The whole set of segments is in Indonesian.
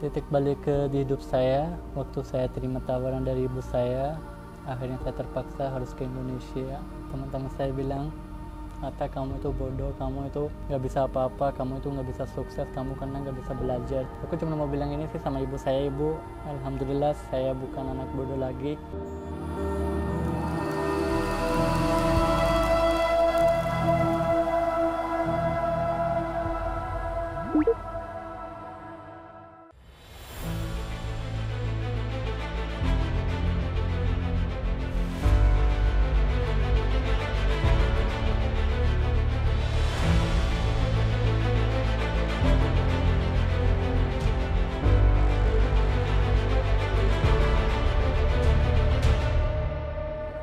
Titik balik ke di hidup saya waktu saya terima tawaran dari ibu saya, akhirnya saya terpaksa harus ke Indonesia. Teman-teman saya bilang, Ata, kamu itu bodoh, kamu itu nggak bisa apa-apa, kamu itu nggak bisa sukses, kamu karena nggak bisa belajar. Aku cuma mau bilang ini sih sama ibu saya, ibu, alhamdulillah saya bukan anak bodoh lagi.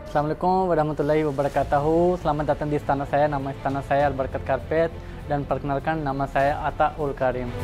Assalamualaikum warahmatullahi wabarakatuh. Selamat datang di istana saya. Nama istana saya Al-Barkat Karpet, dan perkenalkan nama saya Ataul Karim.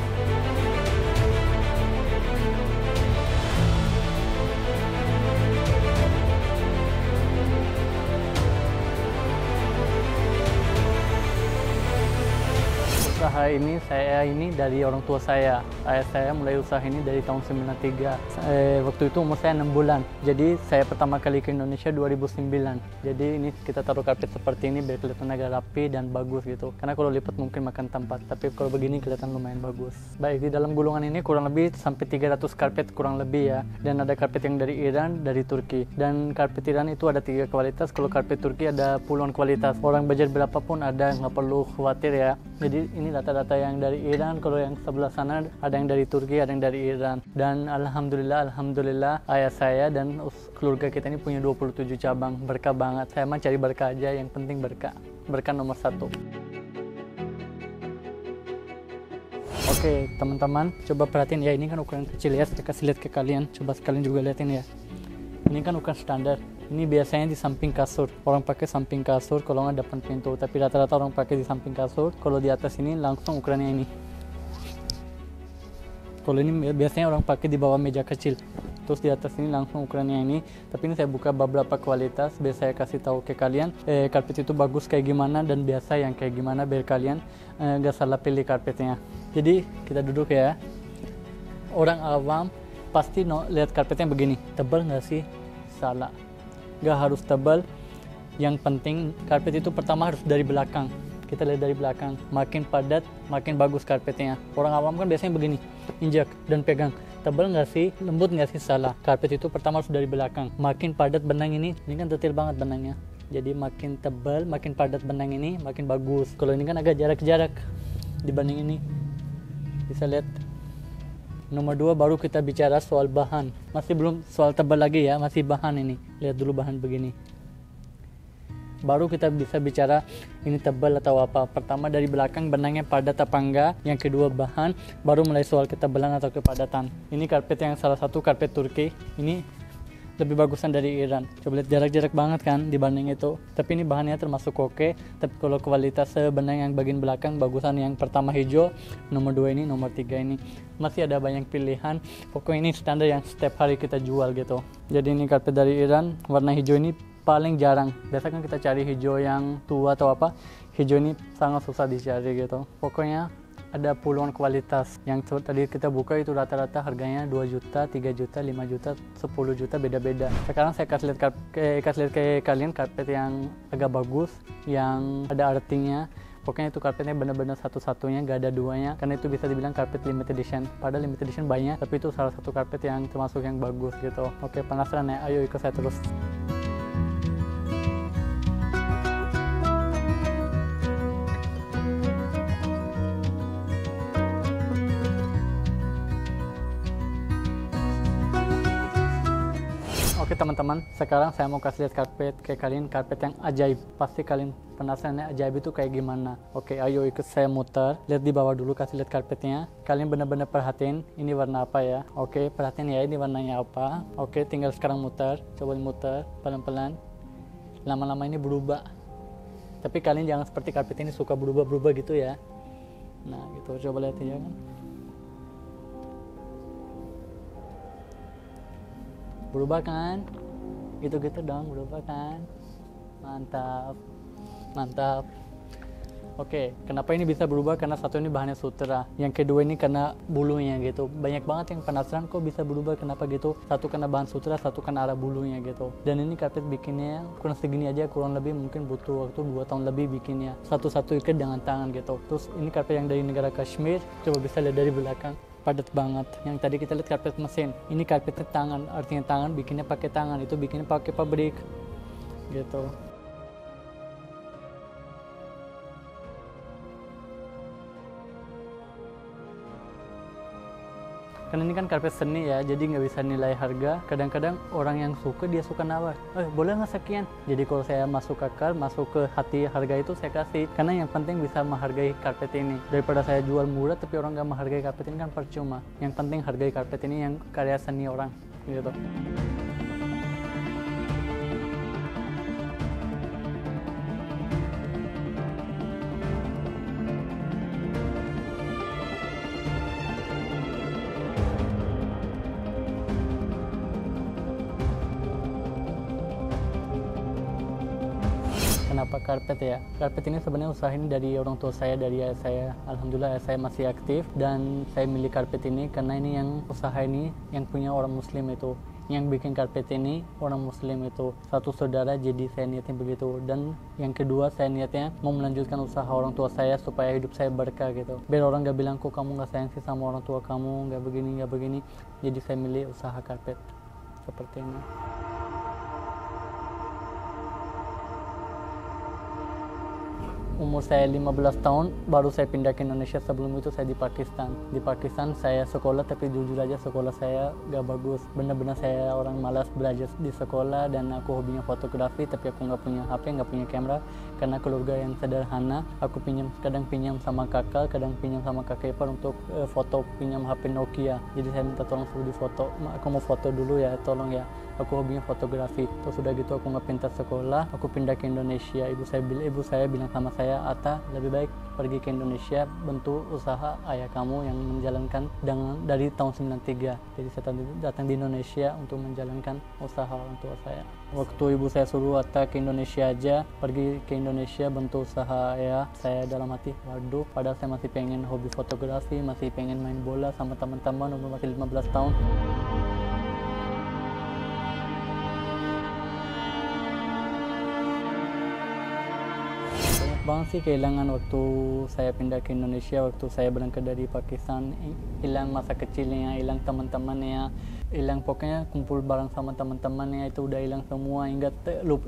Usaha ini saya dari orang tua saya. Ayah saya mulai usaha ini dari tahun 93. Waktu itu umur saya 6 bulan. Jadi saya pertama kali ke Indonesia 2009. Jadi ini kita taruh karpet seperti ini biar kelihatan agak rapi dan bagus gitu. Karena kalau lipat mungkin makan tempat, tapi kalau begini kelihatan lumayan bagus. Baik, di dalam gulungan ini kurang lebih sampai 300 karpet kurang lebih ya. Dan ada karpet yang dari Iran, dari Turki. Dan karpet Iran itu ada 3 kualitas. Kalau karpet Turki ada puluhan kualitas. Orang budget berapapun ada, nggak perlu khawatir ya. Jadi ini data-data yang dari Iran, kalau yang sebelah sana ada yang dari Turki, ada yang dari Iran. Dan alhamdulillah ayah saya dan keluarga kita ini punya 27 cabang. Berkah banget. Saya mah cari berkah aja, yang penting berkah. Berkah nomor 1. Oke teman-teman, coba perhatiin ya, ini kan ukuran kecil ya. Saya kasih lihat ke kalian, coba sekalian juga lihatin ya. Ini kan ukuran standar. Ini biasanya di samping kasur. Orang pakai samping kasur kalau nggak depan pintu. Tapi rata-rata orang pakai di samping kasur. Kalau di atas ini langsung ukurannya ini. Kalau ini biasanya orang pakai di bawah meja kecil. Terus di atas ini langsung ukurannya ini. Tapi ini saya buka beberapa kualitas. Biar saya kasih tahu ke kalian. Karpet itu bagus kayak gimana dan biasa yang kayak gimana. Biar kalian nggak salah pilih karpetnya. Jadi kita duduk ya. Orang awam pasti lihat karpetnya begini. Tebal nggak sih? Salah. Gak harus tebal. Yang penting karpet itu pertama harus dari belakang. Kita lihat dari belakang. Makin padat, makin bagus karpetnya. Orang awam kan biasanya begini, injak dan pegang. Tebal nggak sih? Lembut nggak sih? Salah. Karpet itu pertama harus dari belakang. Makin padat benang ini kan detail banget benangnya. Jadi makin tebal, makin padat benang ini, makin bagus. Kalau ini kan agak jarak-jarak dibanding ini. Bisa lihat. Nomor 2 baru kita bicara soal bahan. Masih belum soal tebal lagi ya, masih bahan ini. Lihat dulu bahan begini. Baru kita bisa bicara ini tebal atau apa. Pertama dari belakang benangnya padat apa enggak. Yang kedua bahan, baru mulai soal ketebalan atau kepadatan. Ini karpet yang salah satu karpet Turki. Ini lebih bagusan dari Iran. Coba lihat jarak-jarak banget kan dibanding itu. Tapi ini bahannya termasuk oke. Tapi kalau kualitas benang yang bagian belakang bagusan yang pertama hijau, nomor 2 ini, nomor 3 ini. Masih ada banyak pilihan. Pokoknya ini standar yang setiap hari kita jual gitu. Jadi ini karpet dari Iran. Warna hijau ini paling jarang. Biasa kan kita cari hijau yang tua atau apa. Hijau ini sangat susah dicari gitu. Pokoknya ada puluhan kualitas. Yang tadi kita buka itu rata-rata harganya 2 juta, 3 juta, 5 juta, 10 juta, beda-beda. Sekarang saya kasih lihat ke kalian karpet yang agak bagus, yang ada artinya. Pokoknya itu karpetnya benar-benar satu-satunya, gak ada duanya. Karena itu bisa dibilang karpet limited edition. Padahal limited edition banyak, tapi itu salah satu karpet yang termasuk yang bagus gitu. Oke, penasaran ya? Ayo ikut saya terus. Oke teman-teman, sekarang saya mau kasih lihat karpet ke kalian, karpet yang ajaib. Pasti kalian penasaran ya, ajaib itu kayak gimana. Oke, ayo ikut saya muter. Lihat di bawah dulu, kasih lihat karpetnya. Kalian benar-benar perhatiin ini warna apa ya. Oke, perhatiin ya ini warnanya apa. Oke, tinggal sekarang muter. Coba muter pelan-pelan. Lama-lama ini berubah. Tapi kalian jangan seperti karpet ini suka berubah-berubah gitu ya. Nah gitu, coba lihat ya kan. Berubah kan? Gitu-gitu dong, berubah kan? Mantap. Mantap. Oke, kenapa ini bisa berubah? Karena satu ini bahannya sutra, yang kedua ini karena bulunya gitu. Banyak banget yang penasaran kok bisa berubah, kenapa gitu. Satu karena bahan sutra, satu karena arah bulunya gitu. Dan ini karpet bikinnya kurang segini aja, kurang lebih mungkin butuh waktu 2 tahun lebih bikinnya. Satu-satu ikat dengan tangan gitu. Terus ini karpet yang dari negara Kashmir, coba bisa lihat dari belakang. Padat banget. Yang tadi kita lihat karpet mesin. Ini karpetnya tangan, artinya tangan bikinnya pakai tangan, itu bikinnya pakai pabrik gitu. Karena ini kan karpet seni ya, jadi nggak bisa nilai harga. Kadang-kadang orang yang suka, dia suka nawar, boleh nggak sekian? Jadi kalau saya masuk akal, masuk ke hati harga itu saya kasih. Karena yang penting bisa menghargai karpet ini. Daripada saya jual murah tapi orang nggak menghargai karpet ini kan percuma. Yang penting hargai karpet ini yang karya seni orang gitu. Kenapa karpet ya? Karpet ini sebenarnya usaha ini dari orang tua saya, dari ayah saya. Alhamdulillah ayah saya masih aktif dan saya milih karpet ini karena ini yang usaha ini yang punya orang muslim itu. Yang bikin karpet ini orang muslim itu. Satu saudara, jadi saya niatnya begitu. Dan yang kedua saya niatnya mau melanjutkan usaha orang tua saya supaya hidup saya berkah gitu. Biar orang gak bilang kok kamu gak sayang sih sama orang tua kamu, gak begini. Jadi saya milih usaha karpet seperti ini. Umur saya 15 tahun, baru saya pindah ke Indonesia. Sebelum itu saya di Pakistan. Di Pakistan saya sekolah, tapi jujur aja sekolah saya gak bagus. Benar-benar saya orang malas belajar di sekolah dan aku hobinya fotografi, tapi aku gak punya HP, gak punya kamera. Karena keluarga yang sederhana, aku kadang pinjam sama kakak, kadang pinjam sama kakak ipar untuk foto, pinjam HP Nokia. Jadi saya minta tolong suruh di foto, aku mau foto dulu ya, tolong ya. Aku hobinya fotografi. Terus sudah gitu aku nggak pintar sekolah, aku pindah ke Indonesia. Ibu saya bilang sama saya, Atta lebih baik pergi ke Indonesia, bentuk usaha ayah kamu yang menjalankan dari tahun 93. Jadi saya datang di Indonesia untuk menjalankan usaha orang tua saya. Waktu ibu saya suruh Atta ke Indonesia aja, pergi ke Indonesia bentuk usaha ayah, saya dalam hati, waduh, padahal saya masih pengen hobi fotografi, masih pengen main bola sama teman-teman, umur masih 15 tahun. Banget sih kehilangan waktu saya pindah ke Indonesia, waktu saya berangkat dari Pakistan. Hilang masa kecilnya, hilang teman-temannya, hilang pokoknya kumpul bareng sama teman-temannya itu udah hilang semua. Hingga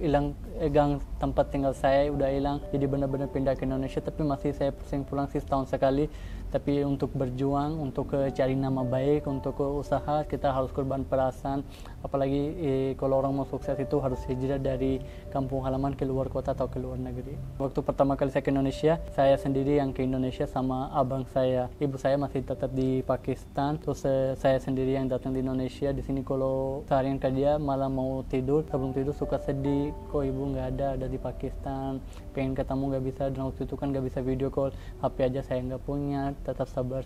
hilang gang tempat tinggal saya udah hilang. Jadi benar-benar pindah ke Indonesia, tapi masih saya pusing pulang sih setahun sekali. Tapi untuk berjuang, untuk cari nama baik, untuk usaha, kita harus korban perasaan. Apalagi kalau orang mau sukses itu harus hijrah dari kampung halaman ke luar kota atau ke luar negeri. Waktu pertama kali saya ke Indonesia, saya sendiri yang ke Indonesia sama abang saya. Ibu saya masih tetap di Pakistan, terus saya sendiri yang datang di Indonesia. Di sini kalau seharian kerja malah mau tidur, sebelum tidur suka sedih, kok ibu nggak ada di Pakistan, pengen ketemu nggak bisa, dan waktu itu kan nggak bisa video call, HP aja saya nggak punya, tetap sabar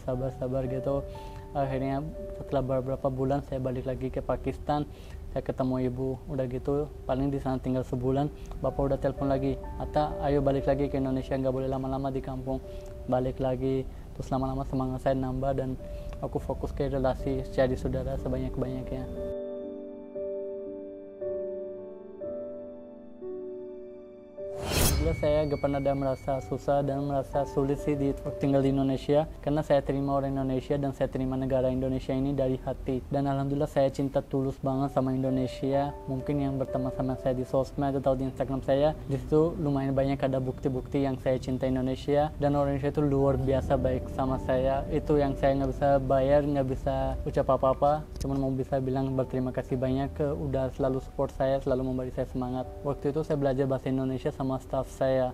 gitu. Akhirnya setelah beberapa bulan saya balik lagi ke Pakistan, saya ketemu ibu, udah gitu paling di sana tinggal sebulan, bapak udah telepon lagi, Atta ayo balik lagi ke Indonesia, nggak boleh lama-lama di kampung. Balik lagi, terus lama-lama semangat saya nambah dan aku fokus ke relasi, cari saudara sebanyak-banyaknya. Saya gak pernah ada merasa susah dan merasa sulit sih tinggal di Indonesia, karena saya terima orang Indonesia dan saya terima negara Indonesia ini dari hati. Dan alhamdulillah saya cinta tulus banget sama Indonesia. Mungkin yang berteman sama saya di sosmed atau di Instagram saya, di situ lumayan banyak ada bukti-bukti yang saya cinta Indonesia, dan orang Indonesia itu luar biasa baik sama saya. Itu yang saya nggak bisa bayar, nggak bisa ucap apa-apa, cuman mau bisa bilang berterima kasih banyak udah selalu support saya, selalu memberi saya semangat. Waktu itu saya belajar bahasa Indonesia sama staff saya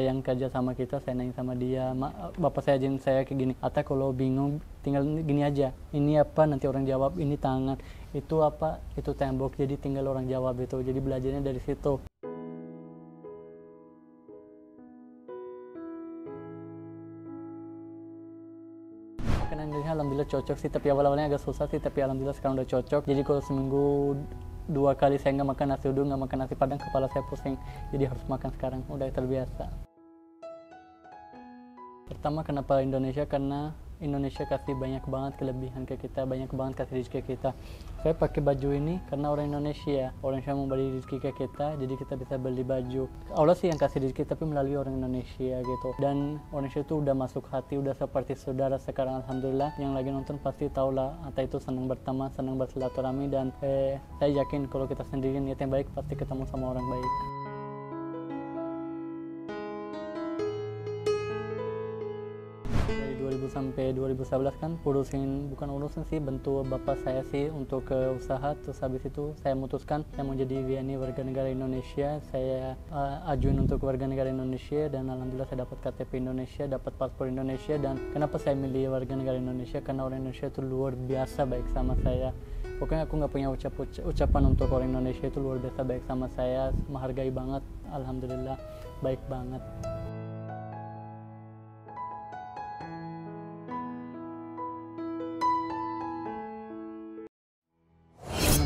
yang kerja sama kita. Saya nanya sama dia, bapak saya ajarin saya kayak gini, Atta kalau bingung tinggal gini aja, ini apa, nanti orang jawab, ini tangan, itu apa, itu tembok, jadi tinggal orang jawab itu. Jadi belajarnya dari situ. Makanan Indonesia alhamdulillah cocok sih, tapi awal-awalnya agak susah sih, tapi alhamdulillah sekarang udah cocok. Jadi kalau seminggu 2 kali saya nggak makan nasi uduk, nggak makan nasi padang, kepala saya pusing, jadi harus makan sekarang, udah terbiasa. Pertama, kenapa Indonesia? Karena Indonesia kasih banyak banget kelebihan ke kita, banyak banget kasih rezeki ke kita. Saya pakai baju ini karena orang Indonesia mau beli rezeki ke kita, jadi kita bisa beli baju. Allah sih yang kasih rezeki, tapi melalui orang Indonesia gitu. Dan Indonesia itu udah masuk hati, udah seperti saudara sekarang. Alhamdulillah, yang lagi nonton pasti tahu lah, Atta itu senang berteman, senang bersilaturahmi, dan saya yakin kalau kita sendiri niat yang baik, pasti ketemu sama orang baik. Dari 2000 sampai 2011 kan bukan urusin sih, bantu bapak saya sih untuk usaha. Terus habis itu saya memutuskan saya mau jadi WNI warga negara Indonesia. Saya ajuin untuk warga negara Indonesia, dan alhamdulillah saya dapat KTP Indonesia, dapat paspor Indonesia. Dan kenapa saya milih warga negara Indonesia? Karena orang Indonesia itu luar biasa baik sama saya. Pokoknya aku nggak punya ucapan untuk orang Indonesia, itu luar biasa baik sama saya, menghargai banget, alhamdulillah baik banget.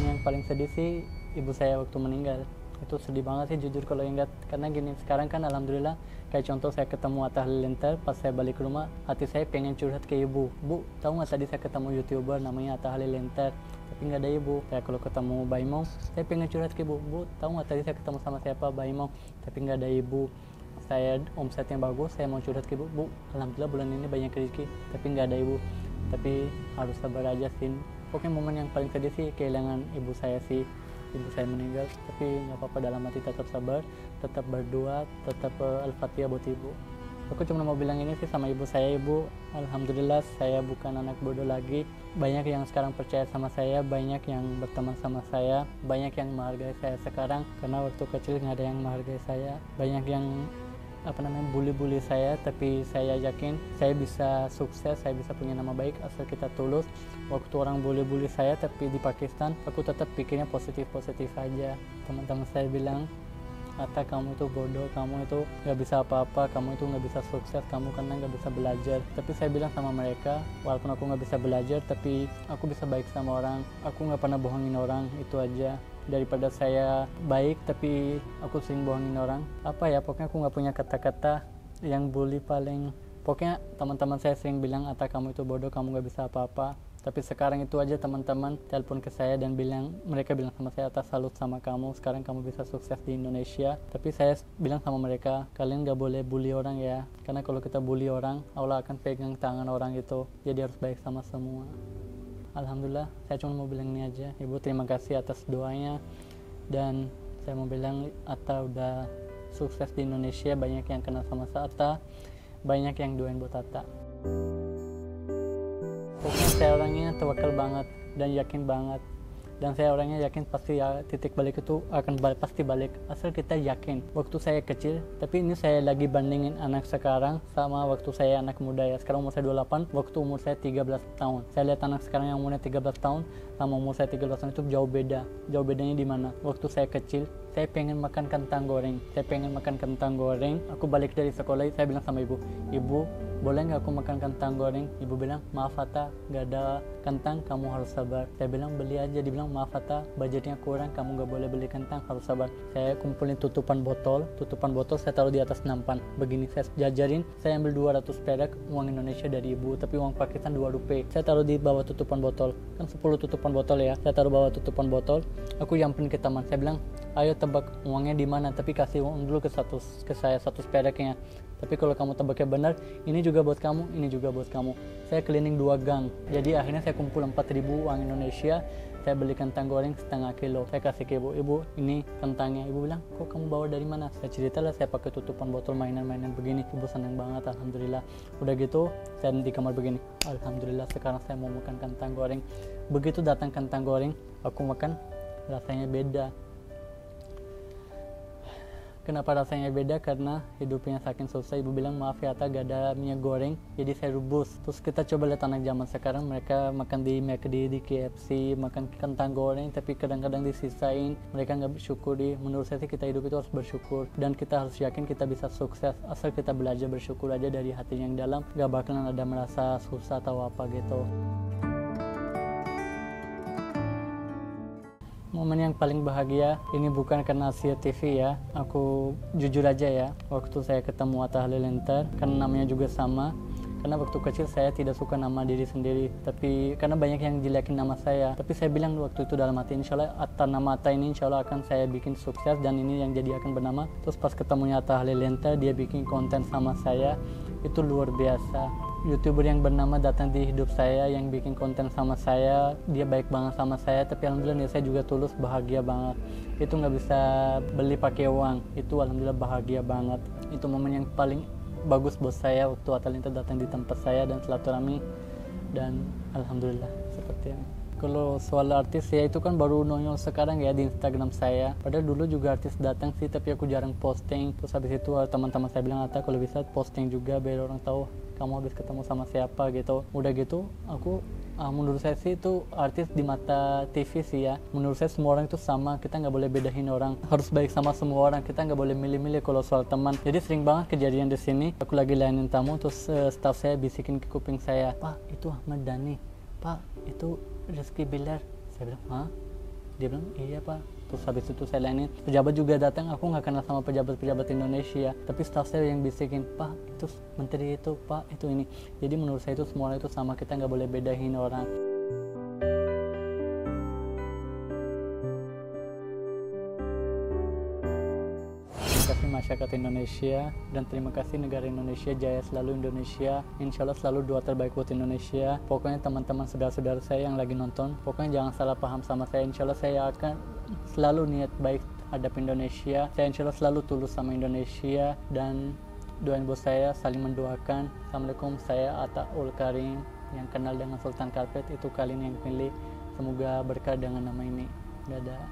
Yang paling sedih sih ibu saya waktu meninggal. Itu sedih banget sih jujur kalau ingat, karena gini, sekarang kan alhamdulillah kayak contoh saya ketemu Atta Halilintar, pas saya balik ke rumah hati saya pengen curhat ke ibu. Bu, tahu nggak tadi saya ketemu YouTuber namanya Atta Halilintar, tapi nggak ada ibu. Kayak kalau ketemu Baimong, saya pengen curhat ke ibu. Bu, tahu nggak tadi saya ketemu sama siapa, Baimong, tapi nggak ada ibu. Saya omset yang bagus, saya mau curhat ke ibu. Bu, alhamdulillah bulan ini banyak rezeki, tapi nggak ada ibu. Tapi harus sabar aja sih. Pokoknya momen yang paling sedih sih kehilangan ibu saya sih. Ibu saya meninggal, tapi nggak apa-apa, dalam hati tetap sabar, tetap berdoa, tetap Al-Fatihah buat ibu. Aku cuma mau bilang ini sih sama ibu saya, ibu, alhamdulillah saya bukan anak bodoh lagi. Banyak yang sekarang percaya sama saya, banyak yang berteman sama saya, banyak yang menghargai saya sekarang, karena waktu kecil nggak ada yang menghargai saya. Banyak yang bully saya, tapi saya yakin saya bisa sukses, saya bisa punya nama baik asal kita tulus. Waktu orang bully saya, tapi di Pakistan aku tetap pikirnya positif aja. Teman-teman saya bilang, Atta, kamu itu bodoh, kamu itu nggak bisa apa-apa, kamu itu nggak bisa sukses, kamu karena nggak bisa belajar. Tapi saya bilang sama mereka, walaupun aku nggak bisa belajar, tapi aku bisa baik sama orang, aku nggak pernah bohongin orang, itu aja. Daripada saya baik tapi aku sering bohongin orang, pokoknya aku nggak punya kata-kata yang bully paling. Pokoknya teman-teman saya sering bilang, Atta, kamu itu bodoh, kamu nggak bisa apa-apa. Tapi sekarang itu aja teman-teman telepon ke saya dan mereka bilang sama saya, Atta, salut sama kamu, sekarang kamu bisa sukses di Indonesia. Tapi saya bilang sama mereka, kalian nggak boleh bully orang ya, karena kalau kita bully orang, Allah akan pegang tangan orang itu. Jadi harus baik sama semua. Alhamdulillah, saya cuma mau bilang ini aja. Ibu, terima kasih atas doanya, dan saya mau bilang Atta udah sukses di Indonesia. Banyak yang kenal sama Atta, banyak yang doain buat Atta. Pokoknya saya orangnya tawakal banget dan yakin banget, dan saya orangnya yakin pasti titik balik itu akan pasti balik asal kita yakin. Waktu saya kecil, tapi ini saya lagi bandingin anak sekarang sama waktu saya anak muda ya. Sekarang umur saya 28, waktu umur saya 13 tahun. Saya lihat anak sekarang yang umurnya 13 tahun sama umur saya 13 tahun itu jauh beda. Jauh bedanya di mana? Waktu saya kecil, saya pengen makan kentang goreng. Aku balik dari sekolah, saya bilang sama ibu, boleh nggak aku makan kentang goreng? Ibu bilang, maaf Atta, nggak ada kentang, kamu harus sabar. Saya bilang, beli aja. Dibilang, maaf Atta, budgetnya kurang, kamu nggak boleh beli kentang, harus sabar. Saya kumpulin tutupan botol saya taruh di atas nampan. Begini, saya jajarin, saya ambil 200 perak uang Indonesia dari ibu, tapi uang Pakistan 2 rupiah. Saya taruh di bawah tutupan botol, kan 10 tutupan botol ya. Saya taruh bawah tutupan botol, aku yampin ke teman. Saya bilang, ayo tebak uangnya di mana, tapi kasih uang dulu ke saya 100 peraknya. Tapi kalau kamu tebaknya benar, ini juga buat kamu, ini juga buat kamu. Saya keliling 2 gang, jadi akhirnya saya kumpul 4.000 uang Indonesia. Saya beli kentang goreng setengah kilo, saya kasih ke ibu, ini kentangnya. Ibu bilang, kok kamu bawa dari mana? Saya ceritalah, saya pakai tutupan botol mainan-mainan begini. Ibu senang banget, alhamdulillah. Udah gitu, saya di kamar begini, alhamdulillah sekarang saya mau makan kentang goreng. Begitu datang kentang goreng, aku makan, rasanya beda. Kenapa rasanya beda? Karena hidupnya saking susah. Ibu bilang, maaf ya Atta, gak ada minyak goreng, jadi saya rebus. Terus kita coba lihat anak zaman sekarang, mereka makan di McD, di KFC, makan kentang goreng, tapi kadang-kadang disisain. Mereka gak bersyukuri. Menurut saya sih kita hidup itu harus bersyukur, dan kita harus yakin kita bisa sukses asal kita belajar bersyukur aja dari hati yang dalam. Gak bakalan ada merasa susah atau apa gitu. momen yang paling bahagia ini bukan karena Asia TV ya. Aku jujur aja ya, waktu saya ketemu Atta Halilintar, karena namanya juga sama. Karena waktu kecil saya tidak suka nama diri sendiri, tapi karena banyak yang jelekin nama saya. Tapi saya bilang waktu itu dalam hati, insya Allah nama Atta ini insya Allah akan saya bikin sukses dan ini yang jadi akan bernama. Terus pas ketemunya Atta Halilintar, dia bikin konten sama saya, itu luar biasa. YouTuber yang bernama datang di hidup saya, yang bikin konten sama saya, dia baik banget sama saya, tapi alhamdulillah saya juga tulus, bahagia banget. Itu nggak bisa beli pakai uang, itu alhamdulillah bahagia banget. Itu momen yang paling bagus buat saya waktu Atta Halilintar datang di tempat saya dan silaturahmi, dan alhamdulillah seperti ini. Kalau soal artis ya itu kan baru nongol sekarang ya di Instagram saya. Padahal dulu juga artis datang sih, tapi aku jarang posting. Terus habis itu teman-teman saya bilang, Atta kalau bisa posting juga biar orang tahu kamu habis ketemu sama siapa gitu. Udah gitu aku menurut saya sih itu artis di mata TV sih ya. Menurut saya semua orang itu sama, kita nggak boleh bedain orang, harus baik sama semua orang, kita nggak boleh milih-milih kalau soal teman. Jadi sering banget kejadian di sini, aku lagi layanin tamu, terus staff saya bisikin ke kuping saya, Pak itu Ahmad Dhani, Pak itu Rizky Bilar. Saya bilang, hah? Dia bilang, iya Pak. Terus habis itu saya layanin, pejabat juga datang, aku nggak kenal sama pejabat-pejabat Indonesia, tapi staff saya yang bisikin, Pak itu menteri itu, Pak itu ini. Jadi menurut saya itu semua orang itu sama, kita nggak boleh bedain orang. Terima kasih masyarakat Indonesia, dan terima kasih negara Indonesia, jaya selalu Indonesia, insya Allah selalu doa terbaik buat Indonesia. Pokoknya teman-teman saudara-saudara saya yang lagi nonton, pokoknya jangan salah paham sama saya, insya Allah saya akan selalu niat baik hadap Indonesia, saya insya Allah selalu tulus sama Indonesia, dan doain buat saya, saling mendoakan. Assalamualaikum, saya Atta Ul Karim, yang kenal dengan Sultan Karpet, itu kalian yang pilih, semoga berkah dengan nama ini. Dadah.